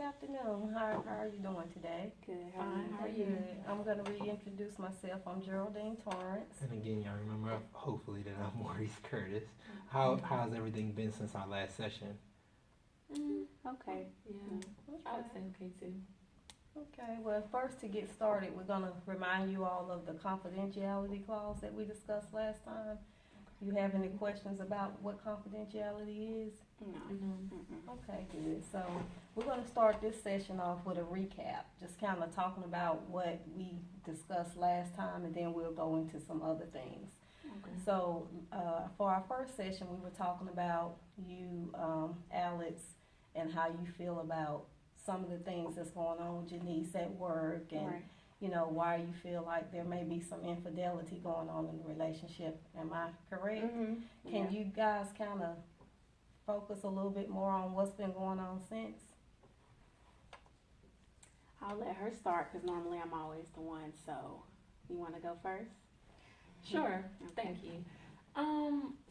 afternoon. How are you doing today? Good. Fine. How are you? Good. I'm going to reintroduce myself. I'm Geraldine Torrance. And again, y'all remember, hopefully, that I'm Maurice Curtis. How's everything been since our last session? Okay. Yeah, I would say okay too. Okay, well, first to get started, we're going to remind you all of the confidentiality clause that we discussed last time. You have any questions about what confidentiality is? No. Okay, good. So we're going to start this session off with a recap, just kind of talking about what we discussed last time, and then we'll go into some other things. Okay. So for our first session, we were talking about you, Alex, and how you feel about some of the things that's going on with Janice at work, and Right. you know, why you feel like there may be some infidelity going on in the relationship. Am I correct? Mm-hmm. Can you guys kind of focus a little bit more on what's been going on since? I'll let her start because normally I'm always the one. So, you want to go first? Sure. Okay. Thank you.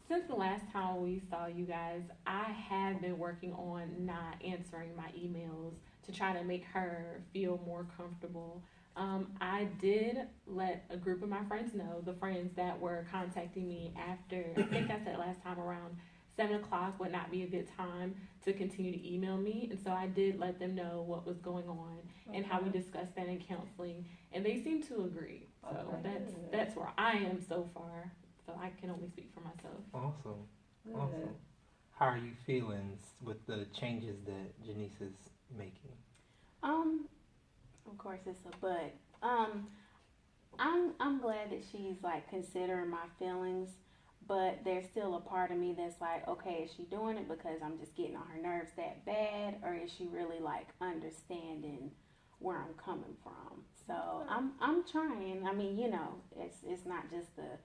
Since the last time we saw you guys, I have been working on not answering my emails to try to make her feel more comfortable. I did let a group of my friends know, the friends that were contacting me after, I think I said last time around 7 o'clock would not be a good time to continue to email me. And so I did let them know what was going on and how we discussed that in counseling. And they seem to agree. So Okay. that's where I am so far. So I can only speak for myself. Awesome. Good. Awesome. How are you feeling with the changes that Janice is making? Of course it's a but. I'm glad that she's like considering my feelings, but there's still a part of me that's like, okay, is she doing it because I'm just getting on her nerves that bad, or is she really like understanding where I'm coming from? So I'm trying. I mean, you know, it's not just the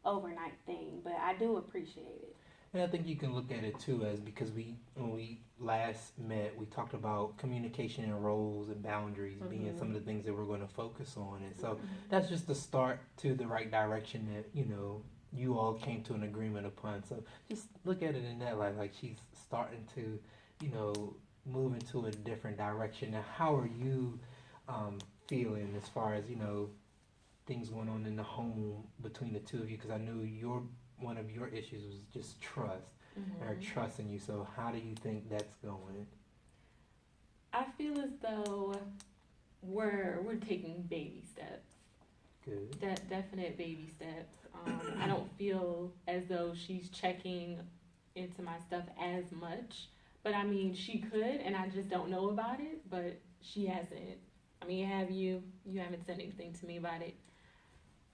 overnight thing, but I do appreciate it. And I think you can look at it too as because when we last met, we talked about communication and roles and boundaries being some of the things that we're going to focus on. And so that's just the start to the right direction that, you all came to an agreement upon. So just look at it in that light, like she's starting to, move into a different direction. Now, how are you feeling as far as, things going on in the home between the two of you? Because I knew one of your issues was just trust, and her trusting you. So how do you think that's going? I feel as though we're taking baby steps. Good. Definite baby steps. I don't feel as though she's checking into my stuff as much, but I mean she could, and I just don't know about it. But she hasn't. I mean, have you? You haven't said anything to me about it.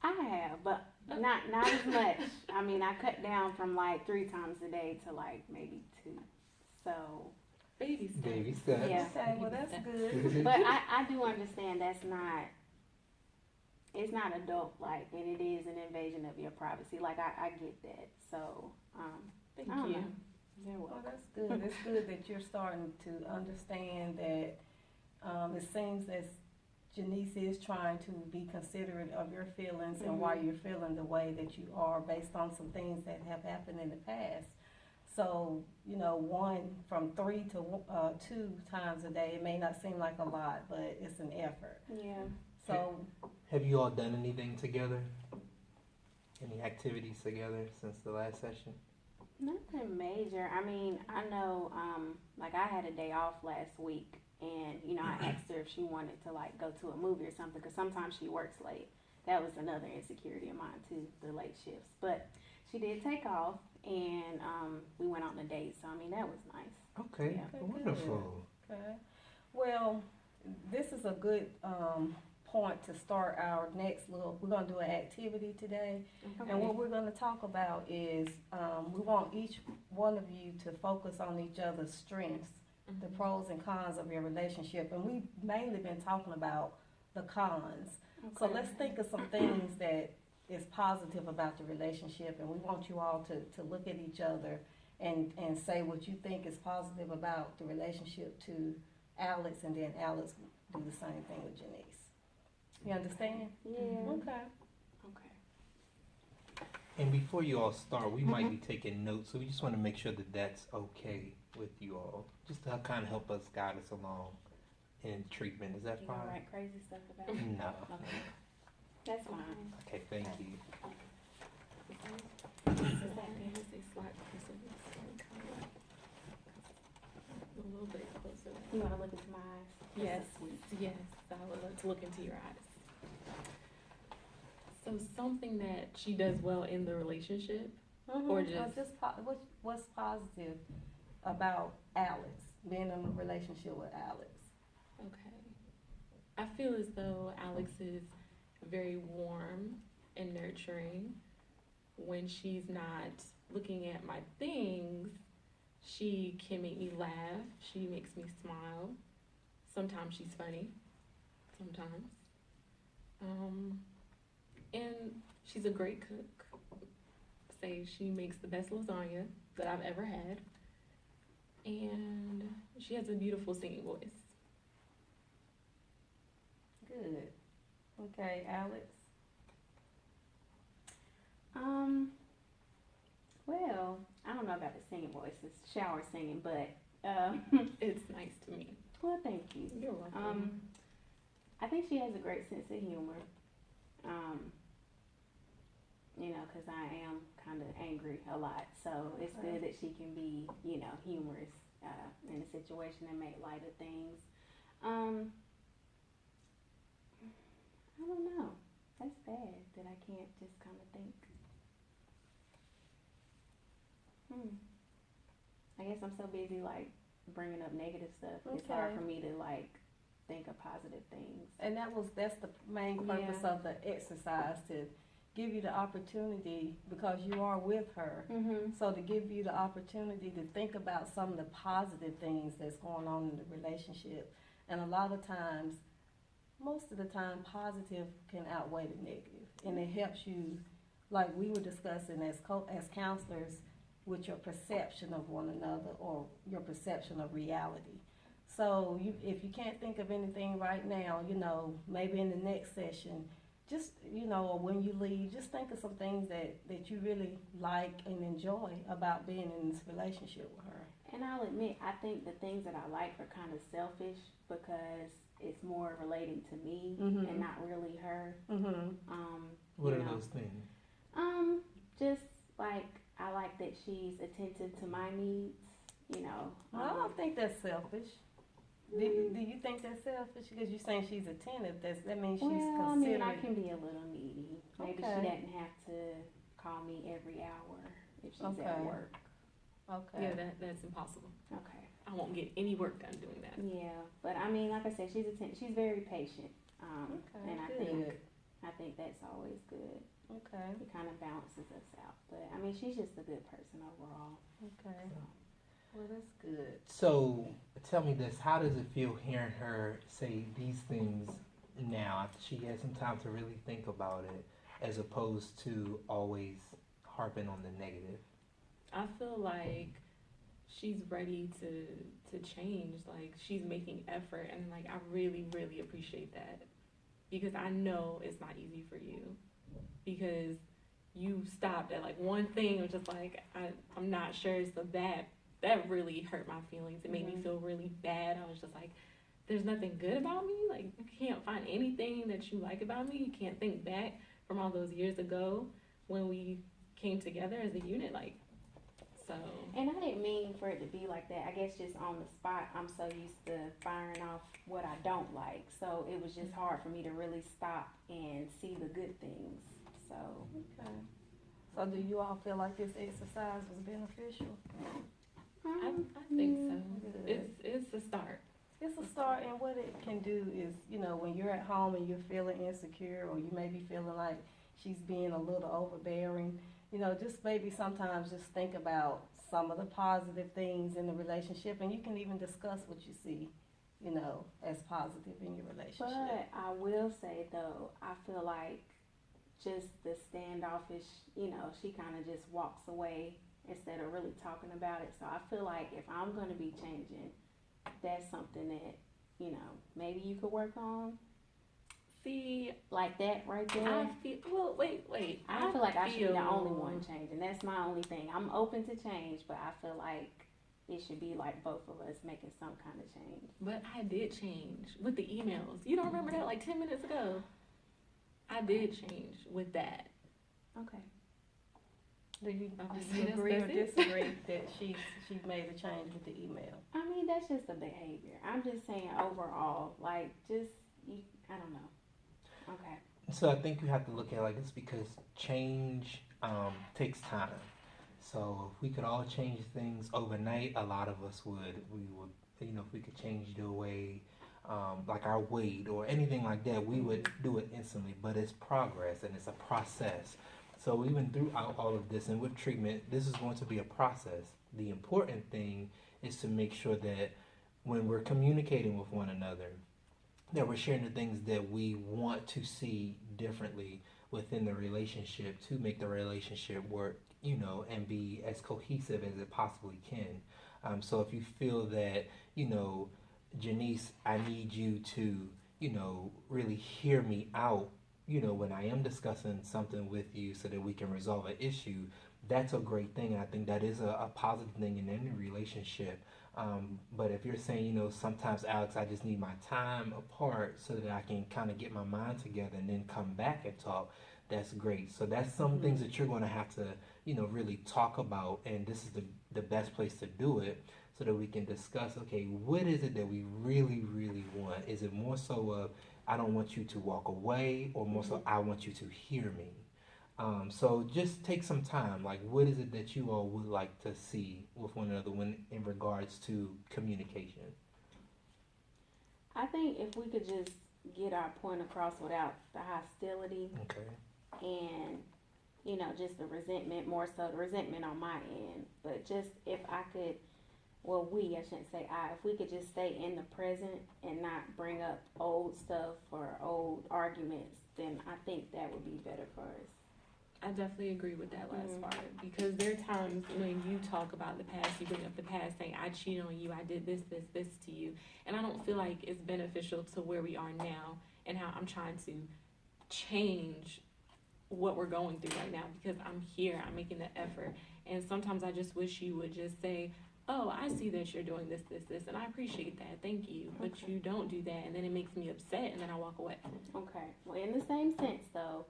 I have, but not as much. I mean, I cut down from like 3 times a day to like maybe 2. So Baby steps. Baby steps. Yeah. Okay, well that's good. but I do understand it's not adult-like, and it is an invasion of your privacy. Like, I get that. So, Thank I don't you. know. You're Well, welcome. that's good. It's good that you're starting to understand that it seems that Janice is trying to be considerate of your feelings and why you're feeling the way that you are based on some things that have happened in the past. So, one from 3 to 2 times a day, it may not seem like a lot, but it's an effort. Yeah. So, Have you all done anything together? Any activities together since the last session? Nothing major. I mean, I know, like I had a day off last week, and, I asked her if she wanted to, like, go to a movie or something, because sometimes she works late. That was another insecurity of mine, too, the late shifts. But she did take off, and we went on a date, so, I mean, that was nice. Okay, Yeah. wonderful. okay. Well, this is a good point to start our next we're going to do an activity today. Okay. And what we're going to talk about is we want each one of you to focus on each other's strengths, the pros and cons of your relationship. And we've mainly been talking about the cons. So let's think of some things that is positive about the relationship. And we want you all to look at each other and say what you think is positive about the relationship to Alex, and then Alex do the same thing with Janice. You understand? Yeah. Okay. Okay. And before you all start, we might be taking notes, so we just want to make sure that that's okay with you all, just to kind of help us guide us along. in treatment. Is that You fine? gonna write crazy stuff about it? No. Okay. That's fine. Okay, thank you. Is that is a slight percentage, kind of like a little bit closer. You wanna look into my eyes? Yes, This is sweet. yes, I would like to look into your eyes. So something that she does well in the relationship, or just what's positive about Alex, being in a relationship with Alex? okay. I feel as though Alex is very warm and nurturing. When she's not looking at my things, she can make me laugh. She makes me smile. Sometimes she's funny. Sometimes. And she's a great cook. Say she makes the best lasagna that I've ever had. And she has a beautiful singing voice. Good. Okay, Alex? Well, I don't know about the singing voice, it's shower singing, but, It's nice to me. well, thank you. You're welcome. I think she has a great sense of humor. You know, because I am kind of angry a lot, so it's good that she can be, you know, humorous in a situation and make light of things. I don't know. That's bad that I can't just kind of think. I guess I'm so busy like bringing up negative stuff. It's hard Okay. for me to like think of positive things. And that's the main purpose Yeah. of the exercise, to give you the opportunity, because you are with her. So to give you the opportunity to think about some of the positive things that's going on in the relationship. And a lot of times, most of the time, positive can outweigh the negative. And it helps you, like we were discussing as counselors, with your perception of one another or your perception of reality. So if you can't think of anything right now, you know, maybe in the next session, just, you know, or when you leave, just think of some things that you really like and enjoy about being in this relationship with her. And I'll admit, I think the things that I like are kind of selfish because it's more relating to me and not really her. What you are know, those things? Just like I like that she's attentive to my needs. You know. Well, I don't think that's selfish. Do you think that's selfish? Because you're saying she's attentive. That means she's Well, I considerate. mean, I can be a little needy. Maybe Okay. she doesn't have to call me every hour if she's at Okay. work. Okay. Yeah, that's impossible. Okay. I won't get any work done doing that. Yeah, but I mean, like I said, she's very patient. Okay, And I good. think that's always good. Okay. It kind of balances us out. But I mean, she's just a good person overall. Okay. Well, that's good. So tell me this: how does it feel hearing her say these things now, after she had some time to really think about it, as opposed to always harping on the negative? I feel like she's ready to change. Like, she's making effort, and like I really, really appreciate that, because I know it's not easy for you, because you stopped at like one thing, or just like I'm not sure. So that really hurt my feelings. It made me feel really bad. I was just like, there's nothing good about me. Like, you can't find anything that you like about me. You can't think back from all those years ago when we came together as a unit. Like, so. And I didn't mean for it to be like that. I guess just on the spot, I'm so used to firing off what I don't like. So it was just hard for me to really stop and see the good things. So. Okay. So do you all feel like this exercise was beneficial? I think so. Good. It's a start. It's a start, and what it can do is, you know, when you're at home and you're feeling insecure, or you may be feeling like she's being a little overbearing, you know, just maybe sometimes just think about some of the positive things in the relationship, and you can even discuss what you see, you know, as positive in your relationship. But I will say though, I feel like just the standoffish, you know, she kind of just walks away instead of really talking about it. So I feel like if I'm going to be changing, that's something that, you know, maybe you could work on. See, Like that right there. I feel, well, wait. I feel like I should be the feel- only one changing. That's my only thing. I'm open to change, but I feel like it should be like both of us making some kind of change. But I did change with the emails. You don't remember that like 10 minutes ago? I did change with that. Okay. Do you Okay, you agree or that's it. disagree that she made the change with the email? I mean, that's just a behavior. I'm just saying overall, like, just, I don't know. Okay. So I think you have to look at it like this because change takes time. So if we could all change things overnight, a lot of us would. We would, if we could change the way, like our weight or anything like that, we would do it instantly. But it's progress and it's a process. So even throughout all of this and with treatment, this is going to be a process. The important thing is to make sure that when we're communicating with one another, that we're sharing the things that we want to see differently within the relationship to make the relationship work, and be as cohesive as it possibly can. So if you feel that, Janice, I need you to, really hear me out, when I am discussing something with you so that we can resolve an issue, that's a great thing. And I think that is a positive thing in any relationship. But if you're saying, sometimes, Alex, I just need my time apart so that I can kind of get my mind together and then come back and talk, that's great. So that's some things that you're going to have to, really talk about. And this is the best place to do it so that we can discuss, okay, what is it that we really, really want? Is it more so of, I don't want you to walk away, or more so, I want you to hear me? So just take some time. Like, what is it that you all would like to see with one another when in regards to communication? I think if we could just get our point across without the hostility Okay. and, just the resentment, more so the resentment on my end. But just if I could, I shouldn't say I, if we could just stay in the present and not bring up old stuff or old arguments, then I think that would be better for us. I definitely agree with that last part because there are times when you talk about the past, you bring up the past, saying, I cheated on you, I did this to you. And I don't feel like it's beneficial to where we are now and how I'm trying to change what we're going through right now because I'm here, I'm making the effort. And sometimes I just wish you would just say, oh, I see that you're doing this, and I appreciate that, thank you. But you don't do that, and then it makes me upset, and then I walk away. Okay. Well, in the same sense, though,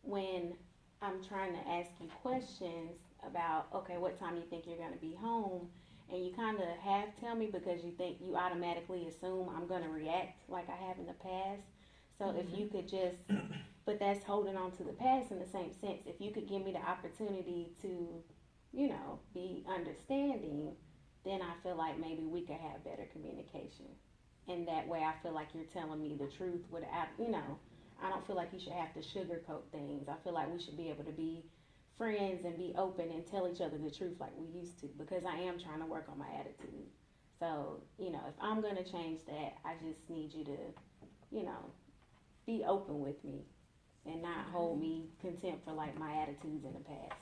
when I'm trying to ask you questions about, okay, what time you think you're going to be home, and you kind of half tell me because you automatically assume I'm going to react like I have in the past. So if you could just, but that's holding on to the past in the same sense. If you could give me the opportunity to, be understanding, then I feel like maybe we could have better communication. And that way I feel like you're telling me the truth without, I don't feel like you should have to sugarcoat things. I feel like we should be able to be friends and be open and tell each other the truth like we used to, because I am trying to work on my attitude. So, if I'm going to change that, I just need you to, be open with me and not hold me contempt for like my attitudes in the past.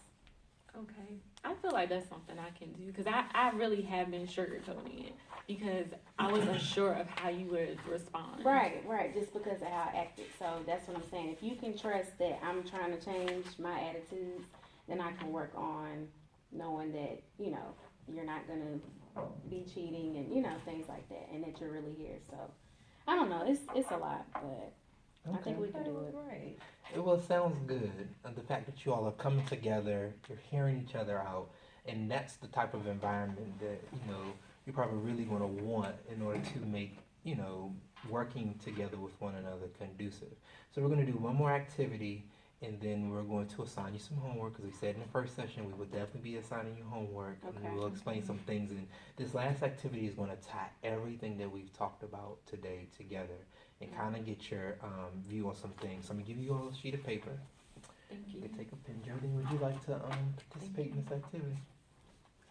Okay. I feel like that's something I can do because I really have been sugarcoating it because I was unsure of how you would respond. Right, just because of how I acted. So that's what I'm saying. If you can trust that I'm trying to change my attitudes, then I can work on knowing that, you're not going to be cheating and, things like that, and that you're really here. So I don't know. It's a lot, but I think we can do it. Right. Well, it sounds good. And the fact that you all are coming together, you're hearing each other out, and that's the type of environment that, you're probably really going to want in order to make, working together with one another conducive. So we're going to do one more activity, and then we're going to assign you some homework, because we said in the first session we would definitely be assigning you homework, Okay. and we'll explain some things. And this last activity is going to tie everything that we've talked about today together and kind of get your view on some things. So I'm going to give you all a sheet of paper. Thank you. You can take a pen. Geraldine, would you like to participate in this activity?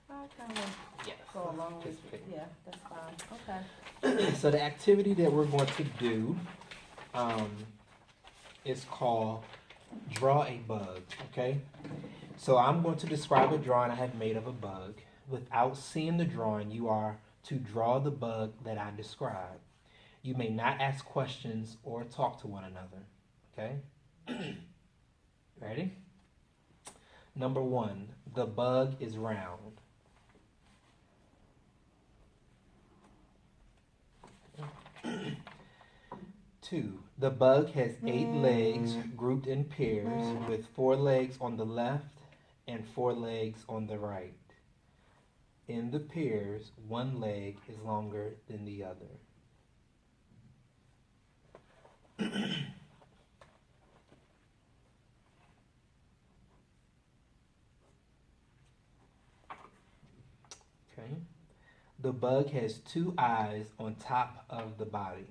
I kind of Yes. go along with it. Participate. Yeah, that's fine. Okay. So the activity that we're going to do is called Draw a Bug, okay? So I'm going to describe a drawing I have made of a bug. Without seeing the drawing, you are to draw the bug that I describe. You may not ask questions or talk to one another, okay? Ready? Number 1, the bug is round. 2. The bug has 8 legs grouped in pairs with 4 legs on the left and 4 legs on the right. In the pairs, one leg is longer than the other. Okay. The bug has 2 eyes on top of the body.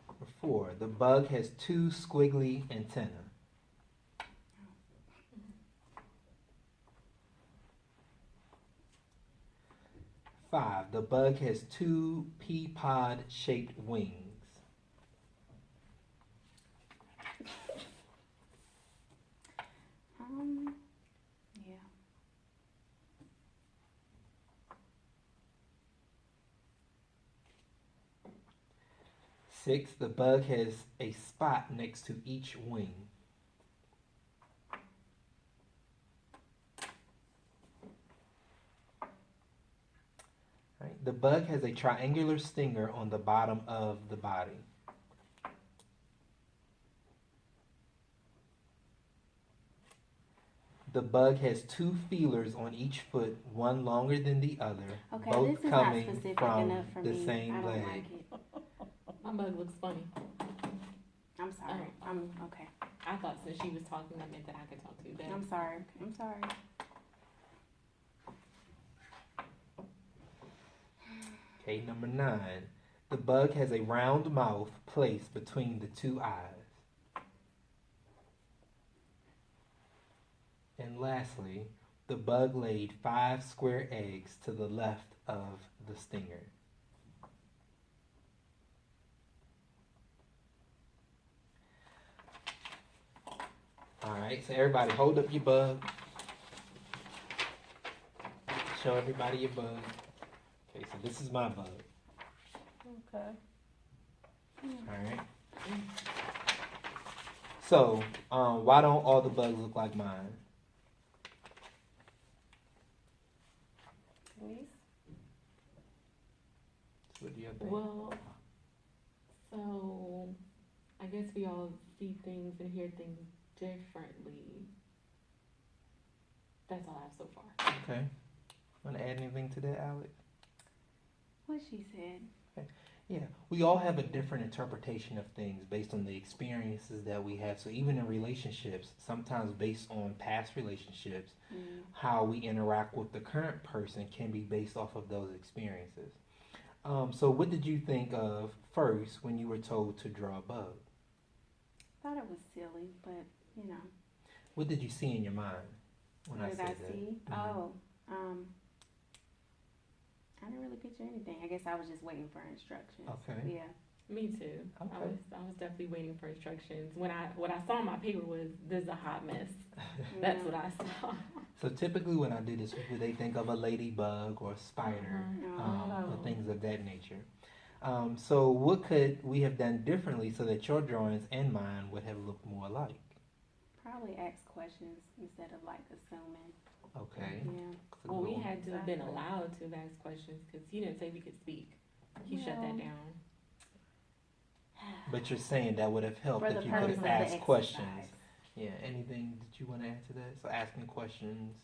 Number 4. The bug has 2 squiggly antennae. 5. The bug has 2 pea pod shaped wings. Yeah. 6. The bug has a spot next to each wing. Right. The bug has a triangular stinger on the bottom of the body. The bug has 2 feelers on each foot, one longer than the other, Okay, both this is not coming specific from enough for the me. I same don't leg. like it. My bug looks funny. I'm sorry. Oh. I'm okay. I thought since she was talking, that meant that I could talk to you. But I'm sorry. I'm sorry. Okay, number 9. The bug has a round mouth placed between the 2 eyes. And lastly, the bug laid 5 square eggs to the left of the stinger. Alright, so everybody hold up your bug. Show everybody your bug. Okay, so this is my bug. Okay. Alright. So, why don't all the bugs look like mine? Denise? What do you think? well, so I guess we all see things and hear things differently. That's all I have so far. Okay. Want to add anything to that, Alex? What she said. Yeah, we all have a different interpretation of things based on the experiences that we have. So even in relationships, sometimes based on past relationships, how we interact with the current person can be based off of those experiences. So what did you think of first when you were told to draw a bug? Thought it was silly, but you know. What did you see in your mind when What I did said I that? see? Mhm. Oh, I didn't really picture anything. I guess I was just waiting for instructions. Okay. Yeah. Me too. Okay. I was definitely waiting for instructions. What I saw on my paper was this is a hot mess. That's what I saw. So typically when I do this, they think of a ladybug or a spider, or things of that nature. So what could we have done differently so that your drawings and mine would have looked more alike? Probably ask questions instead of like assuming. Okay. Yeah. That's a Well, good we one. had to have been allowed to ask questions because he didn't say we could speak. He shut that down. But you're saying that would have helped For the if you could purpose have of the asked questions. exercise. Yeah. Anything that you want to add to that? So asking questions.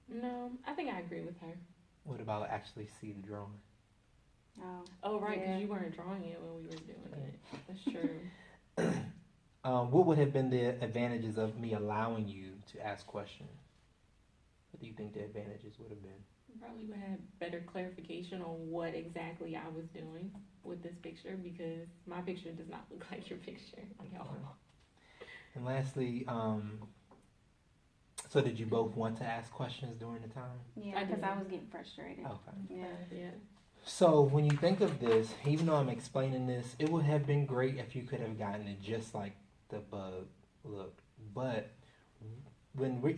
No, I think I agree with her. What about actually see the drawing? Oh. Oh, right, because Yeah. you weren't drawing it when we were doing it. That's true. What would have been the advantages of me allowing you to ask questions? What do you think the advantages would have been? Probably would have better clarification on what exactly I was doing with this picture because my picture does not look like your picture at all. And lastly, so did you both want to ask questions during the time? Yeah, I because I did. was getting frustrated. Okay. Yeah. Yeah. So when you think of this, even though I'm explaining this, it would have been great if you could have gotten it just like the bug looked. But when we're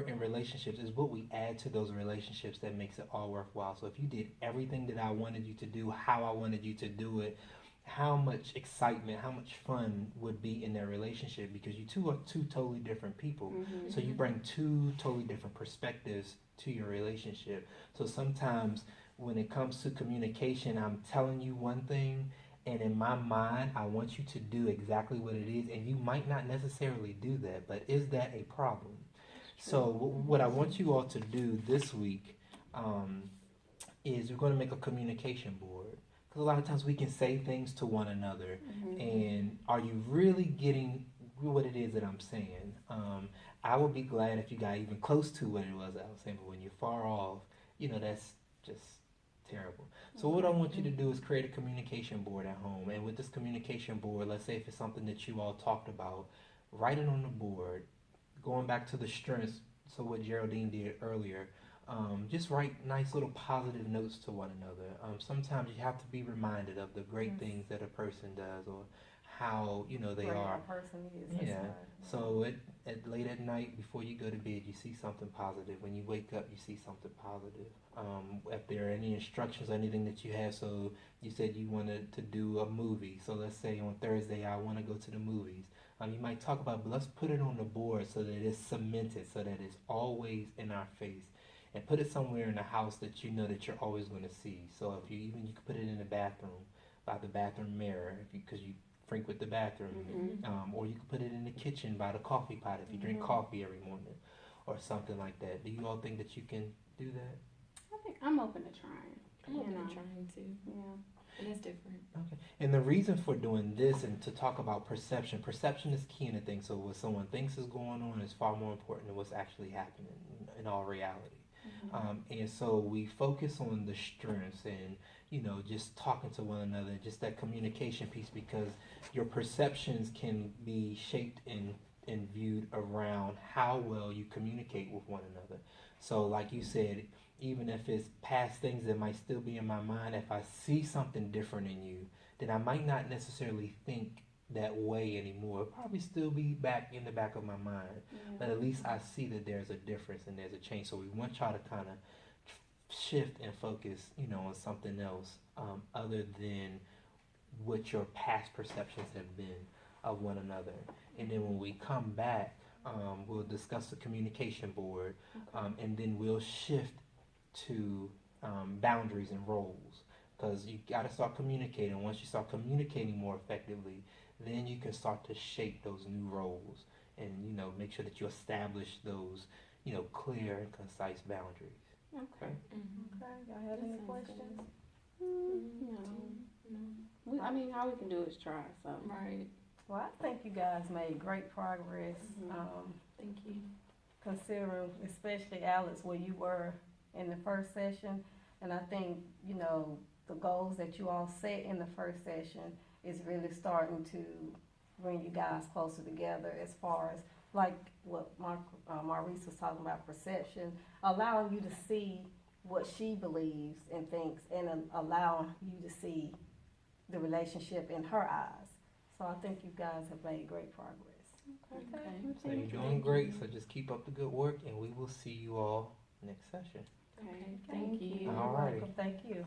in relationships, is what we add to those relationships that makes it all worthwhile. So if you did everything that I wanted you to do, how I wanted you to do it, how much excitement, how much fun would be in their relationship, because you two are two totally different people. Mhm. So you bring two totally different perspectives to your relationship. So sometimes when it comes to communication, I'm telling you one thing, and in my mind, I want you to do exactly what it is, and you might not necessarily do that, but is that a problem? So what I want you all to do this week is we're going to make a communication board. Because a lot of times we can say things to one another, and are you really getting what it is that I'm saying? I would be glad if you got even close to what it was that I was saying, but when you're far off, that's just terrible. So what I want you to do is create a communication board at home, and with this communication board, let's say if it's something that you all talked about, write it on the board. Going back to the strengths, so what Geraldine did earlier, just write nice little positive notes to one another. Sometimes you have to be reminded of the great things that a person does, or how they Great are. that person is. That's Yeah. right. So at late at night before you go to bed, you see something positive. When you wake up, you see something positive. If there are any instructions or anything that you have, so you said you wanted to do a movie. So let's say on Thursday, I want to go to the movies. You might talk about, but let's put it on the board so that it's cemented, so that it's always in our face, and put it somewhere in the house that you know that you're always going to see. So if you could put it in the bathroom, by the bathroom mirror, because you frequent the bathroom, or you could put it in the kitchen by the coffee pot if you drink coffee every morning, or something like that. Do you all think that you can do that? I think I'm open to trying. I'm open to trying to. Yeah. And it's different. Okay. And the reason for doing this and to talk about perception is key in a thing. So what someone thinks is going on is far more important than what's actually happening in all reality. And so we focus on the strengths and, just talking to one another, just that communication piece, because your perceptions can be shaped and viewed around how well you communicate with one another. So like you said, even if it's past things that might still be in my mind, if I see something different in you, then I might not necessarily think that way anymore. It'll probably still be back in the back of my mind, but at least I see that there's a difference and there's a change. So we want y'all to kind of shift and focus, on something else other than what your past perceptions have been of one another. And then when we come back, we'll discuss the communication board, and then we'll shift to boundaries and roles, because you got to start communicating. Once you start communicating more effectively, then you can start to shape those new roles and make sure that you establish those clear and concise boundaries. Okay. Okay, y'all have any questions? No. All we can do is try. So. Right. Well, I think you guys made great progress, Thank you. considering, especially Alex, where you were in the first session. And I think, the goals that you all set in the first session is really starting to bring you guys closer together, as far as like what Maurice was talking about, perception, allowing you to see what she believes and thinks, and allowing you to see the relationship in her eyes. So I think you guys have made great progress. Okay. So you're doing great. So just keep up the good work, and we will see you all next session. Okay. Thank you. You're All righty. welcome. Thank you.